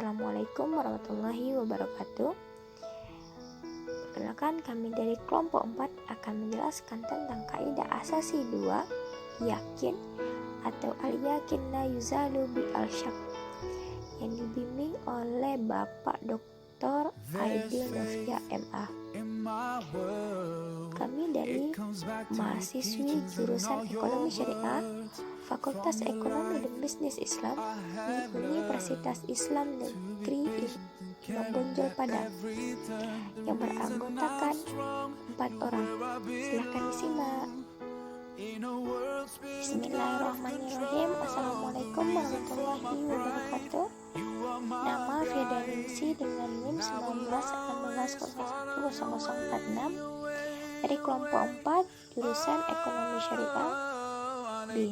Assalamualaikum warahmatullahi wabarakatuh. Perkenalkan, kami dari kelompok 4 akan menjelaskan tentang kaidah asasi 2, yakin atau al-yakin la yuzalu bi al-syak, yang dibimbing oleh Bapak Dr. Aidil Novia MA. Kami dari mahasiswi jurusan Ekonomi Syariah, Fakultas Ekonomi dan Bisnis Islam di Universitas Islam Negeri Imam Bonjol Padang, yang beranggotakan 4 orang. Silakan disimak. Bismillahirrahmanirrahim. Assalamualaikum warahmatullahi wabarakatuh. Nama Firdaningsi dengan NIM 1916011046 dari kelompok 4 jurusan Ekonomi Syariah B.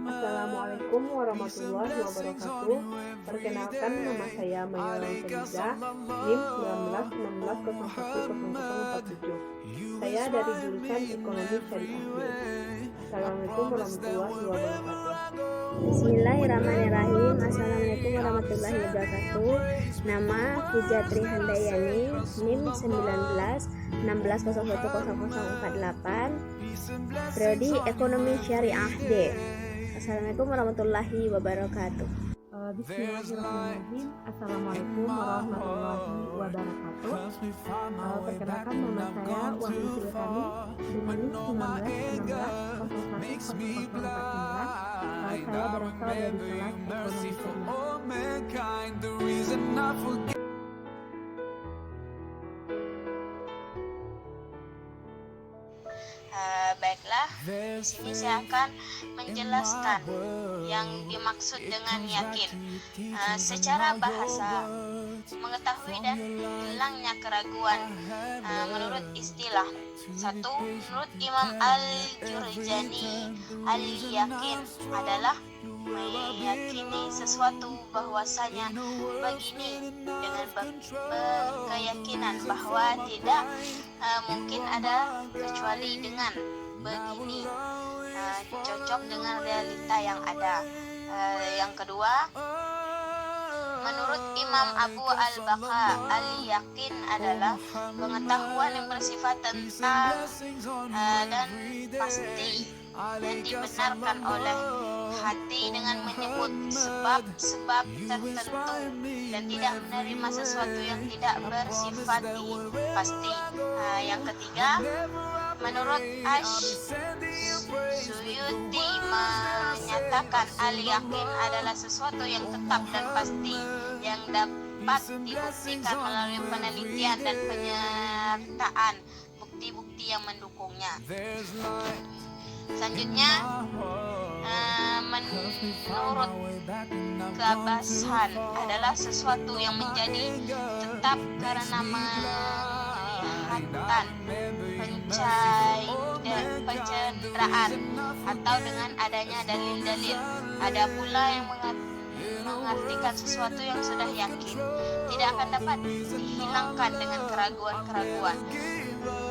Assalamualaikum warahmatullahi wabarakatuh. Perkenalkan, nama saya Mayoran Feriza, NIM 1916010047. Saya dari jurusan Ekonomi Syariah B. Assalamualaikum warahmatullahi wabarakatuh. Bismillahirrahmanirrahim. Assalamualaikum warahmatullahi wabarakatuh. Nama Fujatri Handayani, NIM 1916010048, Prodi Ekonomi Syariah D. Assalamualaikum warahmatullahi wabarakatuh. Bismillahirrahmanirrahim. Assalamualaikum warahmatullahi wabarakatuh. Perkenalkan, nama saya Wahyu Silutani dengan NIM 1916010049. Saya berasal dari kelas Ekonomi Syariah. Baiklah, di sini saya akan menjelaskan yang dimaksud dengan yakin. Secara bahasa, mengetahui dan hilangnya keraguan menurut istilah. 1. Menurut Imam Al-Jurjani, al-yakin adalah meyakini sesuatu bahwasanya begini, dengan berkeyakinan bahwa tidak mungkin ada kecuali dengan begini, cocok dengan realita yang ada. Yang kedua, menurut Imam Abu Al-Baqa, al-yakin adalah pengetahuan yang bersifat tentang dan pasti, dan dibenarkan oleh hati dengan menyebut sebab-sebab tertentu dan tidak menerima sesuatu yang tidak bersifat pasti. Yang ketiga, menurut Ash-Suyuti menyatakan al-yakin adalah sesuatu yang tetap dan pasti yang dapat dibuktikan melalui penelitian dan penyertaan bukti-bukti yang mendukungnya. Selanjutnya, menurut keabsahan adalah sesuatu yang menjadi tetap karena penglihatan, pencitraan, atau dengan adanya dalil-dalil. Ada pula yang mengartikan sesuatu yang sudah yakin tidak akan dapat dihilangkan dengan keraguan-keraguan.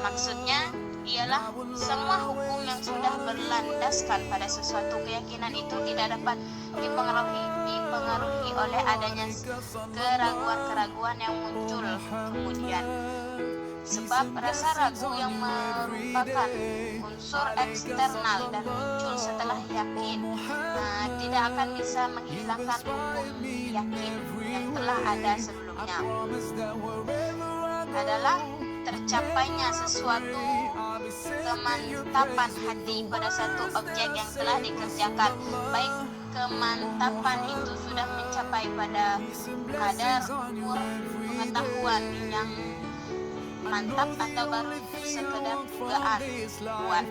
Maksudnya ialah semua hukum yang sudah berlandaskan pada sesuatu keyakinan itu tidak dapat dipengaruhi oleh adanya keraguan-keraguan yang muncul kemudian. Sebab rasa ragu yang merupakan unsur eksternal dan muncul setelah yakin tidak akan bisa menghilangkan hukum yakin yang telah ada sebelumnya. Adalah tercapainya sesuatu kemantapan hati pada satu objek yang telah dikerjakan, baik kemantapan itu sudah mencapai pada kadar ukur pengetahuan yang mantap atau baru sekedar dugaan kuat.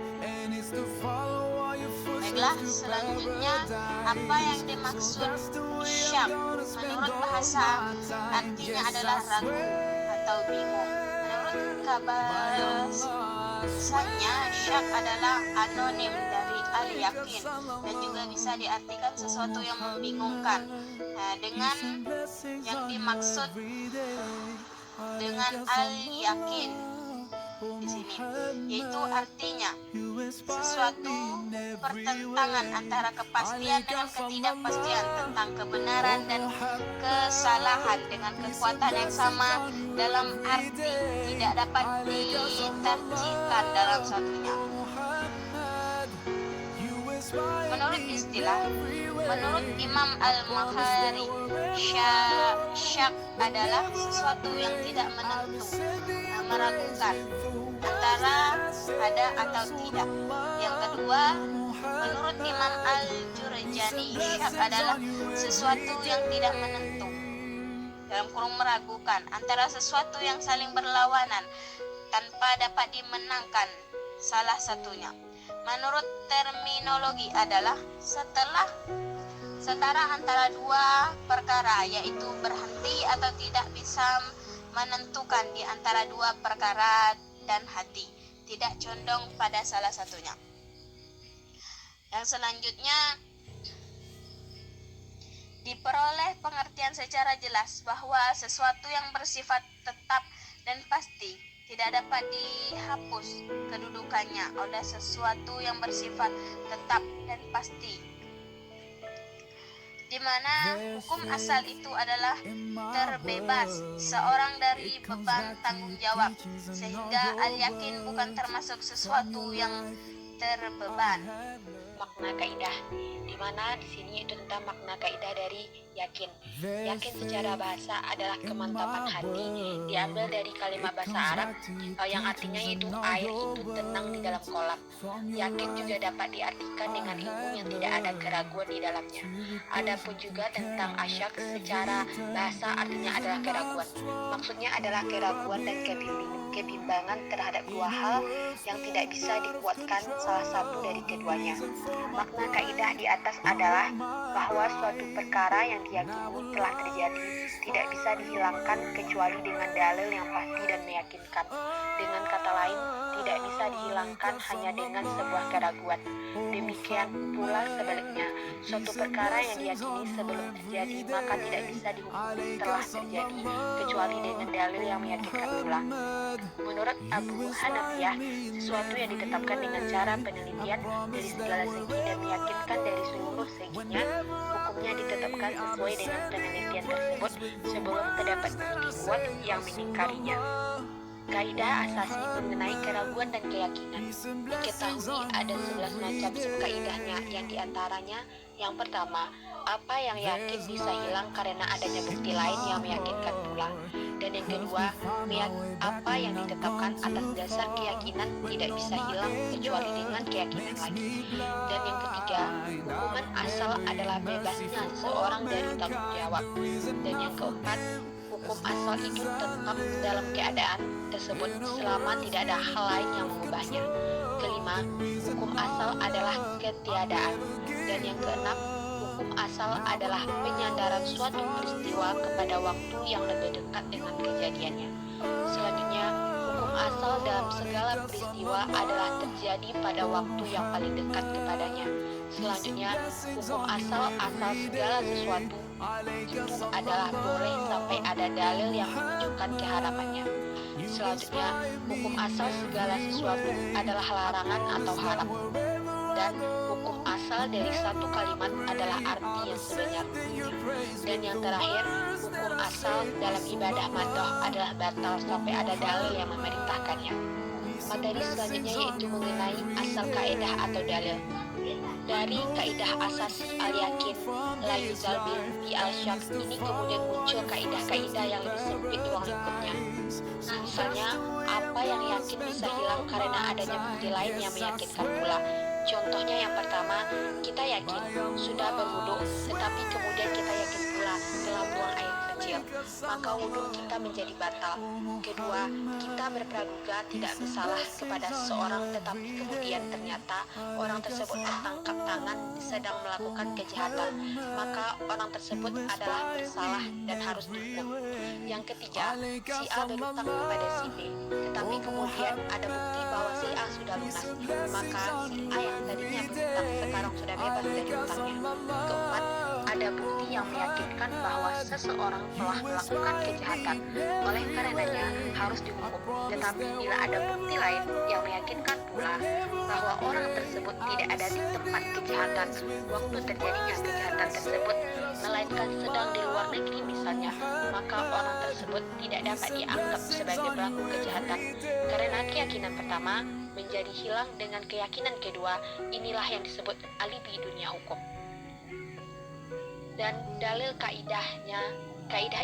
Baiklah, selanjutnya apa yang dimaksud syak? Menurut bahasa, artinya adalah ragu atau bingung. Menurut bahasanya, syak adalah anonim dari al-yakin dan juga bisa diartikan sesuatu yang membingungkan. Dengan yang dimaksud dengan al-yakin di sini, yaitu artinya sesuatu pertentangan antara kepastian dengan ketidakpastian tentang kebenaran dan kesalahan dengan kekuatan yang sama dalam arti tidak dapat diterjihkan dalam satunya. Menurut Imam Al-Maghari, syak adalah sesuatu yang tidak menentu, meragukan antara ada atau tidak. Yang kedua, menurut Imam Al-Jurjani, syak adalah sesuatu yang tidak menentu, dalam kurung meragukan, antara sesuatu yang saling berlawanan tanpa dapat dimenangkan salah satunya. Menurut terminologi adalah setara antara dua perkara, yaitu berhenti atau tidak bisa menentukan di antara dua perkara dan hati, tidak condong pada salah satunya. Yang selanjutnya, diperoleh pengertian secara jelas bahwa sesuatu yang bersifat tetap dan pasti tidak dapat dihapus kedudukannya oleh sesuatu yang bersifat tetap dan pasti, di mana hukum asal itu adalah terbebas seorang dari beban tanggung jawab, sehingga al-yakin bukan termasuk sesuatu yang terbeban. Makna kaidah, di mana di sini itu tentang makna kaidah dari yakin. Yakin secara bahasa adalah kemantapan hati, diambil dari kalimat bahasa Arab yang artinya yaitu air itu tenang di dalam kolam. Yakin juga dapat diartikan dengan ilmu yang tidak ada keraguan di dalamnya. Adapun juga tentang asyak secara bahasa artinya adalah keraguan. Maksudnya adalah keraguan dan kebimbangan terhadap dua hal yang tidak bisa dikuatkan salah satu dari keduanya. Makna kaidah di atas adalah bahwa suatu perkara yang diyakini telah terjadi tidak bisa dihilangkan kecuali dengan dalil yang pasti dan meyakinkan. Dengan kata lain, tidak bisa dihilangkan hanya dengan sebuah keraguan. Demikian pula sebaliknya, suatu perkara yang diyakini sebelum terjadi maka tidak bisa dihukumi telah terjadi kecuali dengan dalil yang meyakinkan pula. Menurut Abu Hanafiyah, sesuatu yang ditetapkan dengan cara penelitian dari segala segi dan meyakinkan dari seluruh seginya, hukumnya ditetapkan sesuai dengan penelitian tersebut sebelum terdapat bukti kuat yang mengingkarinya. Kaidah asasi mengenai keraguan dan keyakinan. Diketahui ada 11 macam subkaidahnya, yang diantaranya yang pertama, apa yang yakin bisa hilang karena adanya bukti lain yang meyakinkan pula. Dan yang kedua, apa yang ditetapkan atas dasar keyakinan tidak bisa hilang kecuali dengan keyakinan lagi. Dan yang ketiga, hukuman asal adalah bebasnya seseorang dari tanggung jawab. Dan yang keempat, hukum asal itu tetap dalam keadaan tersebut selama tidak ada hal lain yang mengubahnya. Kelima, hukum asal adalah ketiadaan. Dan yang keenam, hukum asal adalah penyandaran suatu peristiwa kepada waktu yang lebih dekat dengan kejadiannya. Selanjutnya, hukum asal dalam segala peristiwa adalah terjadi pada waktu yang paling dekat kepadanya. Selanjutnya, hukum asal segala sesuatu itu adalah boleh sampai ada dalil yang menunjukkan keharamannya. Selanjutnya, hukum asal segala sesuatu adalah larangan atau haram. Dan hukum asal dari satu kalimat adalah arti yang sebenarnya. Dan yang terakhir, hukum asal dalam ibadah madhah adalah batal sampai ada dalil yang memerintahkannya. Materi selanjutnya yaitu mengenai asal kaidah atau dalil. Dari kaidah asasi al-yakin la yuzal bi al-syak ini kemudian muncul kaidah-kaidah yang lebih sempit ruang lingkupnya. Misalnya, apa yang yakin bisa hilang karena adanya bukti lain yang meyakinkan pula. Contohnya yang pertama, kita yakin sudah berwudu, tetapi kemudian kita yakin pula telah buang air kecil, maka wudu kita menjadi batal. Kedua, kita berpraduga tidak bersalah kepada seseorang, tetapi kemudian ternyata orang tersebut tertangkap tangan sedang melakukan kejahatan, maka orang tersebut adalah bersalah dan harus dihukum. Yang ketiga, si A berhutang kepada si B, tetapi kemudian ada bukti bahwa si A sudah lunas, maka si A yang tadinya berhutang sekarang sudah bebas dari hutangnya. Keempat, ada ada bukti yang meyakinkan bahwa seseorang telah melakukan kejahatan, oleh karenanya harus dihukum. Tetapi bila ada bukti lain yang meyakinkan pula bahwa orang tersebut tidak ada di tempat kejahatan waktu terjadinya kejahatan tersebut, melainkan sedang di luar negeri misalnya, maka orang tersebut tidak dapat dianggap sebagai pelaku kejahatan, karena keyakinan pertama menjadi hilang dengan keyakinan kedua. Inilah yang disebut alibi dunia hukum. Dan dalil kaidah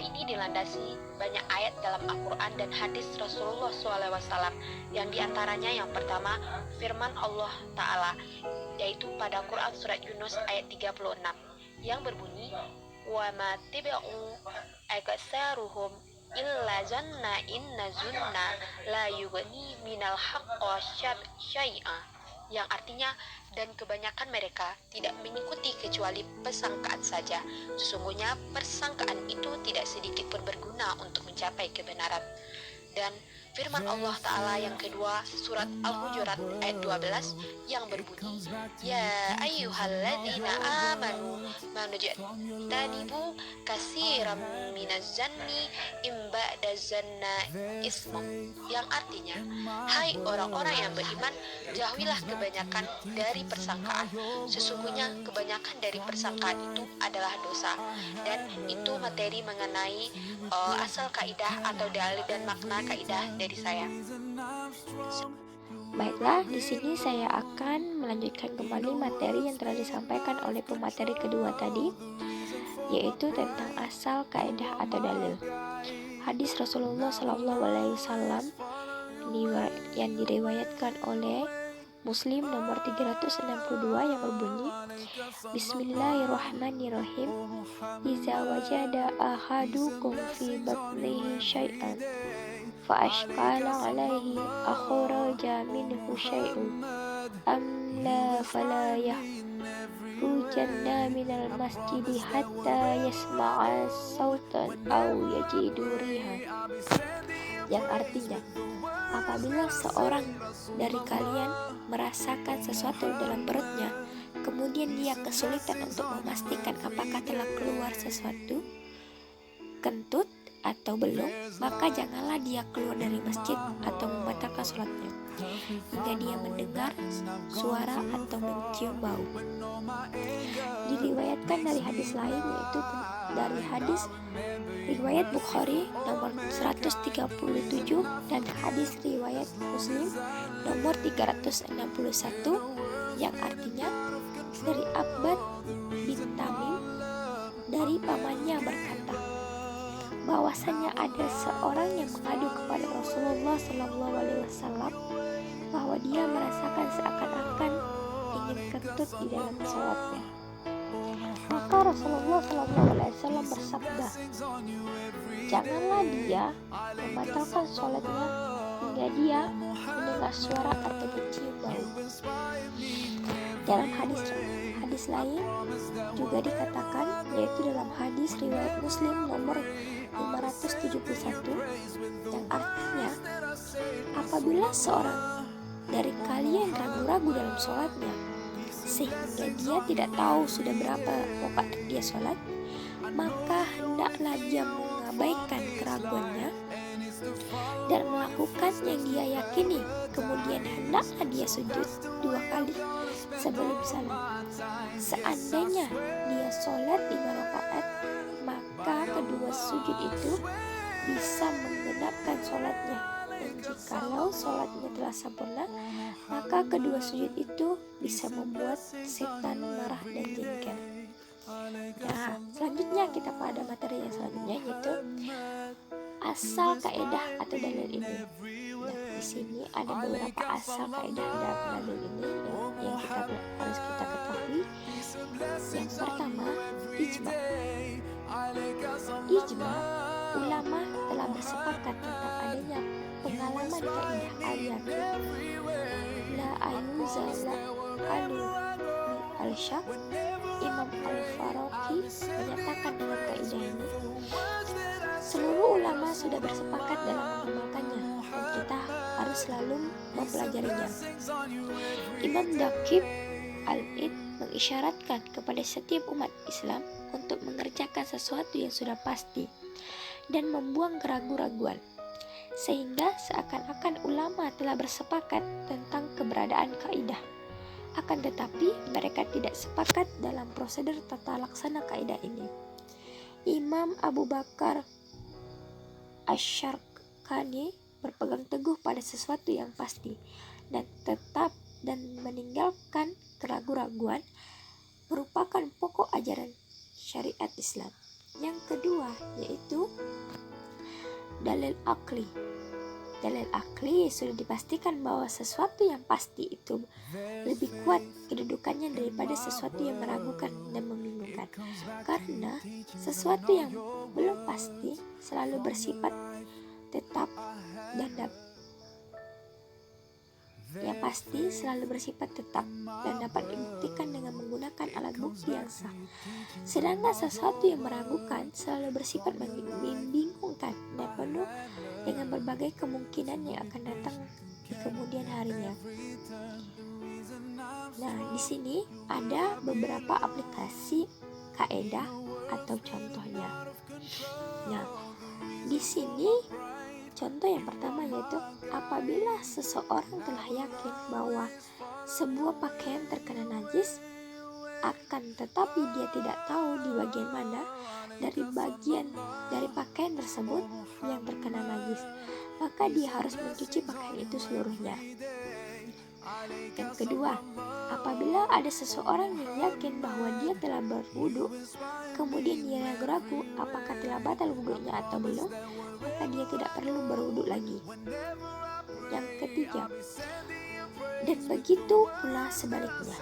ini dilandasi banyak ayat dalam Al-Quran dan hadis Rasulullah SAW, yang diantaranya yang pertama firman Allah Ta'ala, yaitu pada Quran surat Yunus ayat 36 yang berbunyi, wa ma tibi'u aksaruhum illa zanna inna zunna la yughni minal haqqa syai'a, yang artinya, dan kebanyakan mereka tidak mengikuti kecuali persangkaan saja. Sesungguhnya persangkaan itu tidak sedikit pun berguna untuk mencapai kebenaran. Dan firman Allah Ta'ala yang kedua surat Al-Hujurat ayat 12 yang berbunyi, ya ayyuhalladzina amanu manujtanibu katsiran minaz zanni imba'da zanna ismum, yang artinya, hai orang-orang yang beriman, jauhilah kebanyakan dari persangkaan. Sesungguhnya kebanyakan dari persangkaan itu adalah dosa. Dan itu materi mengenai asal kaidah atau dalil dan makna kaidah dari saya. Baiklah, di sini saya akan melanjutkan kembali materi yang telah disampaikan oleh pemateri kedua tadi, yaitu tentang asal kaidah atau dalil. Hadis Rasulullah SAW yang diriwayatkan oleh Muslim nomor 362 yang berbunyi, Bismillahirrahmanirrahim, Iza wajada ahadukum fi batnihi syai'an fa ashkala alaihi akhraja minhu syai'un am la fala yahrujanna minal masjidi hatta yasma'a sautan aw yajidu rihan, yang artinya, apabila seorang dari kalian merasakan sesuatu dalam perutnya, kemudian dia kesulitan untuk memastikan apakah telah keluar sesuatu kentut atau belum, maka janganlah dia keluar dari masjid atau membatalkan sholatnya hingga dia mendengar suara atau mencium bau. Diriwayatkan dari hadis lain, yaitu dari hadis riwayat Bukhari nomor 137 dan hadis riwayat Muslim nomor 361, yang artinya, dari Abbad bin Tamim dari pamannya berkata, bahwasannya ada seorang yang mengadu kepada Rasulullah SAW bahwa dia merasakan seakan-akan ingin kentut di dalam sholatnya. Maka Rasulullah SAW bersabda, janganlah dia membatalkan sholatnya hingga dia mendengar suara atau mencium bau. Dalam hadis lain juga dikatakan, yaitu dalam hadis riwayat Muslim nomor 571, yang artinya, apabila seorang dari kalian ragu-ragu dalam sholatnya sehingga dia tidak tahu sudah berapa rakaat dia sholat, maka hendaklah dia mengabaikan keraguannya dan melakukan yang dia yakini. Kemudian hendaklah dia sujud 2 kali sebelum salam. Seandainya dia sholat 5 rakaat, maka kedua sujud itu bisa menggenapkan sholatnya. Dan jikalau sholatnya telah sempurna, maka kedua sujud itu bisa membuat setan marah dan jengkel. Nah, selanjutnya kita pada materi yang selanjutnya, yaitu asal kaidah atau dalil ini. Nah, di sini ada beberapa asal kaidah dan dalil ini yang harus kita ketahui. Yang pertama, ijma. Ijma, ulama telah bersepakat tentang adanya pengalaman kaidah al-yakin la ayuzala al-syak. Imam Al-Farabi menyatakan dengan kaidah ini, seluruh ulama sudah bersepakat dalam mengamalkannya dan kita harus selalu mempelajarinya. Imam Daqib Al-Id mengisyaratkan kepada setiap umat Islam untuk mengerjakan sesuatu yang sudah pasti dan membuang keraguan-raguan, sehingga seakan-akan ulama telah bersepakat tentang keberadaan kaidah. Akan tetapi mereka tidak sepakat dalam prosedur tata laksana kaidah ini. Imam Abu Bakar Asy-Syarqani berpegang teguh pada sesuatu yang pasti dan tetap dan meninggalkan keraguan-raguan merupakan pokok ajaran syariat Islam. Yang kedua yaitu dalil akli. Dalil akli sudah dipastikan bahwa sesuatu yang pasti itu lebih kuat kedudukannya daripada sesuatu yang meragukan dan membingungkan. Karena sesuatu yang belum pasti selalu bersifat tetap dan dapat dibuktikan dengan menggunakan alat bukti yang sah. Sedangkan sesuatu yang meragukan selalu bersifat membingungkan dan penuh dengan berbagai kemungkinan yang akan datang di kemudian harinya. Nah, di sini ada beberapa aplikasi kaidah atau contohnya. Nah, di sini contoh yang pertama yaitu apabila seseorang telah yakin bahwa sebuah pakaian terkena najis, akan tetapi dia tidak tahu di bagian mana dari bagian dari pakaian tersebut yang terkena najis, maka dia harus mencuci pakaian itu seluruhnya. Yang kedua, apabila ada seseorang yang yakin bahwa dia telah berwudu, kemudian dia ragu-ragu apakah telah batal wudunya atau belum, maka dia tidak perlu berwudu lagi. Yang ketiga, dan begitu pula sebaliknya,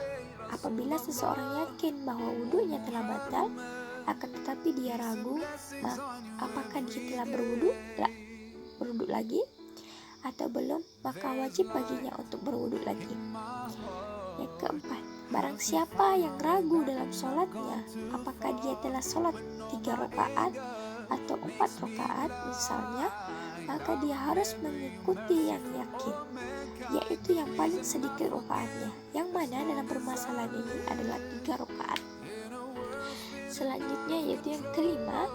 apabila seseorang yakin bahwa wudunya telah batal, akan tetapi dia ragu apakah dia telah berwudu lagi atau belum, maka wajib baginya untuk berwudu lagi. Yang keempat, barang siapa yang ragu dalam sholatnya, apakah dia telah sholat 3 rakaat atau 4 rakaat misalnya, maka dia harus mengikuti yang yakin, yaitu yang paling sedikit rakaatnya, yang mana dalam permasalahan ini adalah 3 rakaat. Selanjutnya yaitu yang kelima,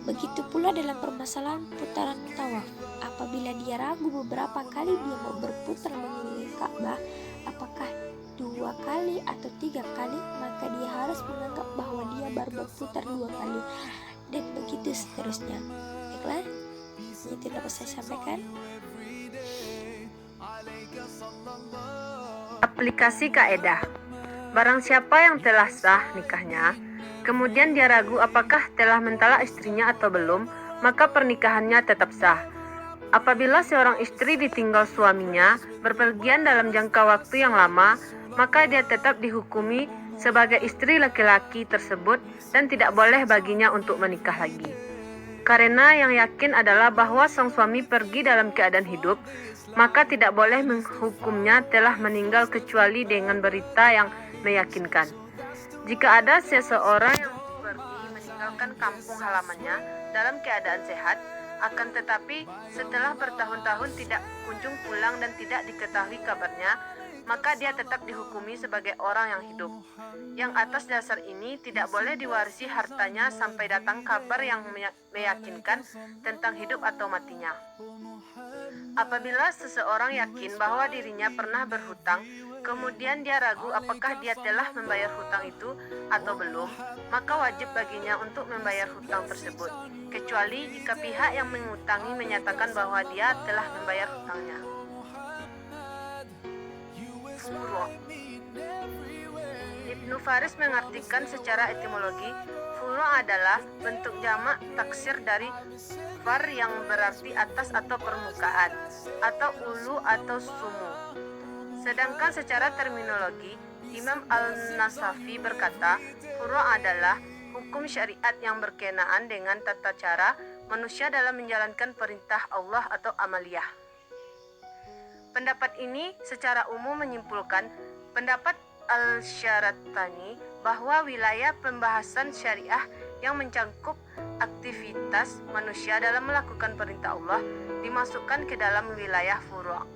begitu pula dalam permasalahan putaran tawaf. Apabila dia ragu beberapa kali dia mau berputar mengelilingi Ka'bah, apakah 2 kali atau 3 kali, maka dia harus menganggap bahwa dia baru berputar 2 kali, dan begitu seterusnya. Baiklah, ini tidak bisa saya sampaikan. Aplikasi kaidah. Barang siapa yang telah sah nikahnya, kemudian dia ragu apakah telah mentalak istrinya atau belum, maka pernikahannya tetap sah. Apabila seorang istri ditinggal suaminya berpergian dalam jangka waktu yang lama, maka dia tetap dihukumi sebagai istri laki-laki tersebut dan tidak boleh baginya untuk menikah lagi. Karena yang yakin adalah bahwa sang suami pergi dalam keadaan hidup, maka tidak boleh menghukumnya telah meninggal kecuali dengan berita yang meyakinkan. Jika ada seseorang yang pergi meninggalkan kampung halamannya dalam keadaan sehat, akan tetapi setelah bertahun-tahun tidak kunjung pulang dan tidak diketahui kabarnya, maka dia tetap dihukumi sebagai orang yang hidup. Yang atas dasar ini tidak boleh diwarisi hartanya sampai datang kabar yang meyakinkan tentang hidup atau matinya. Apabila seseorang yakin bahwa dirinya pernah berhutang, kemudian dia ragu apakah dia telah membayar hutang itu atau belum, maka wajib baginya untuk membayar hutang tersebut, kecuali jika pihak yang mengutangi menyatakan bahwa dia telah membayar hutangnya. Furu'. Ibnu Faris mengartikan secara etimologi, furu' adalah bentuk jamak taksir dari far yang berarti atas atau permukaan, atau ulu atau sumu. Sedangkan secara terminologi, Imam Al-Nasafi berkata, furu' adalah hukum syariat yang berkenaan dengan tata cara manusia dalam menjalankan perintah Allah atau amaliyah. Pendapat ini secara umum menyimpulkan pendapat Al-Syaratani bahwa wilayah pembahasan syariah yang mencangkup aktivitas manusia dalam melakukan perintah Allah dimasukkan ke dalam wilayah furu'.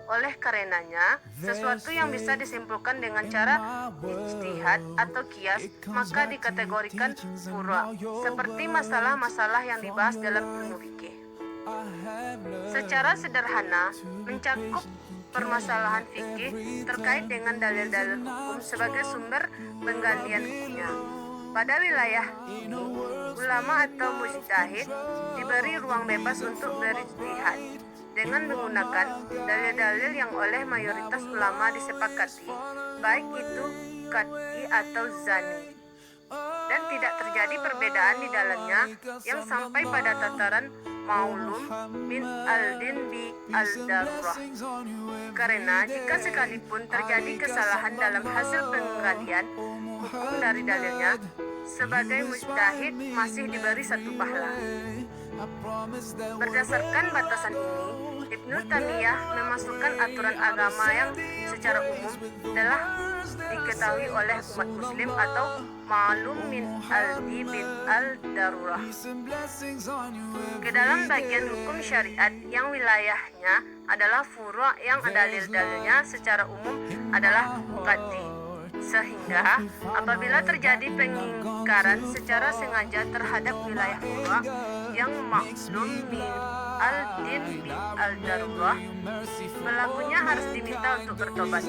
Oleh karenanya, sesuatu yang bisa disimpulkan dengan cara ijtihad atau kias maka dikategorikan furu', seperti masalah-masalah yang dibahas dalam ilmu fikih. Secara sederhana, mencakup permasalahan fikih terkait dengan dalil-dalil hukum sebagai sumber penggalian hukumnya. Pada wilayah ini, ulama atau mujtahid diberi ruang bebas untuk berijtihad dengan menggunakan dalil-dalil yang oleh mayoritas ulama disepakati, baik itu qat'i atau zani, dan tidak terjadi perbedaan di dalamnya yang sampai pada tataran maulum min al-din bi al-darurah. Karena jika sekalipun terjadi kesalahan dalam hasil penggalian hukum dari dalilnya, sebagai mujtahid masih diberi satu pahala. Berdasarkan batasan ini, Ibnu Taimiyah memasukkan aturan agama yang secara umum telah diketahui oleh umat muslim atau ma'lum min al-di bin al-darurah ke dalam bagian hukum syariat yang wilayahnya adalah furu' yang dalil-dalilnya secara umum adalah qat'i. Sehingga apabila terjadi pengingkaran secara sengaja terhadap wilayah furu' yang maklum min al-din bi al-darurah, pelakunya harus diminta untuk bertobat.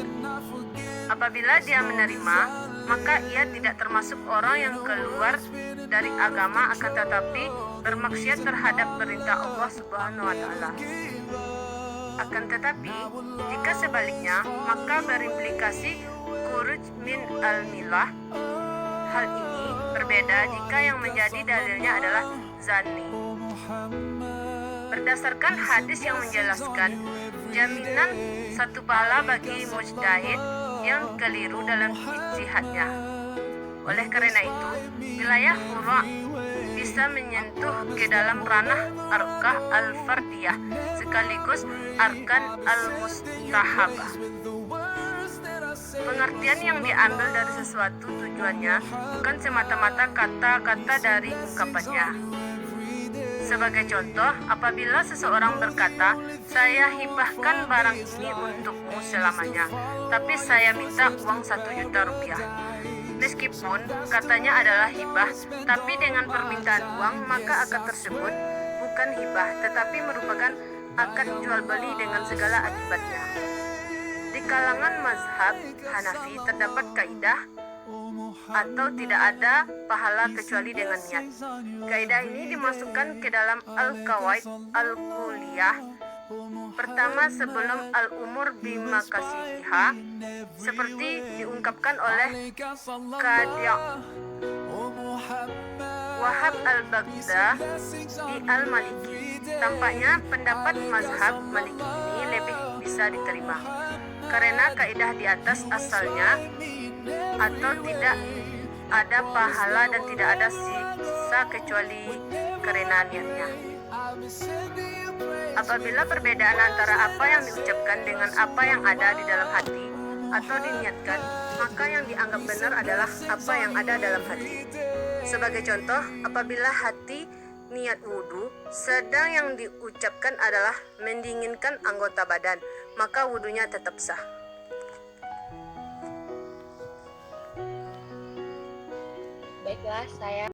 Apabila dia menerima, maka ia tidak termasuk orang yang keluar dari agama, akan tetapi bermaksiat terhadap perintah Allah Subhanahu wa taala. Akan tetapi, jika sebaliknya, maka berimplikasi khuruj min al-milah. Hal ini berbeda jika yang menjadi dalilnya adalah zani. Berdasarkan hadis yang menjelaskan jaminan satu pahala bagi mujtahid yang keliru dalam ijtihadnya. Oleh karena itu, wilayah furu' bisa menyentuh ke dalam ranah arkah al-fardiyah sekaligus arkan al-mustahabah. Pengertian yang diambil dari sesuatu tujuannya bukan semata-mata kata-kata dari ungkapannya. Sebagai contoh, apabila seseorang berkata, "Saya hibahkan barang ini untukmu selamanya, tapi saya minta uang 1 juta rupiah." Meskipun katanya adalah hibah, tapi dengan permintaan uang, maka akad tersebut bukan hibah, tetapi merupakan akad jual beli dengan segala akibatnya. Di kalangan mazhab Hanafi terdapat kaidah atau tidak ada pahala kecuali dengan niat. Kaidah ini dimasukkan ke dalam al-qawaid al-kulliyah pertama sebelum al-umur bimakasidiha, seperti diungkapkan oleh Qadi Wahab al-Baghdad di al-Maliki. Tampaknya pendapat mazhab Maliki ini lebih bisa diterima karena kaidah di atas asalnya atau tidak ada pahala dan tidak ada sisa kecuali karena niatnya. Apabila perbedaan antara apa yang diucapkan dengan apa yang ada di dalam hati atau diniatkan, maka yang dianggap benar adalah apa yang ada dalam hati. Sebagai contoh, apabila hati niat wudhu, sedang yang diucapkan adalah mendinginkan anggota badan, maka wudhunya tetap sah. Baiklah, saya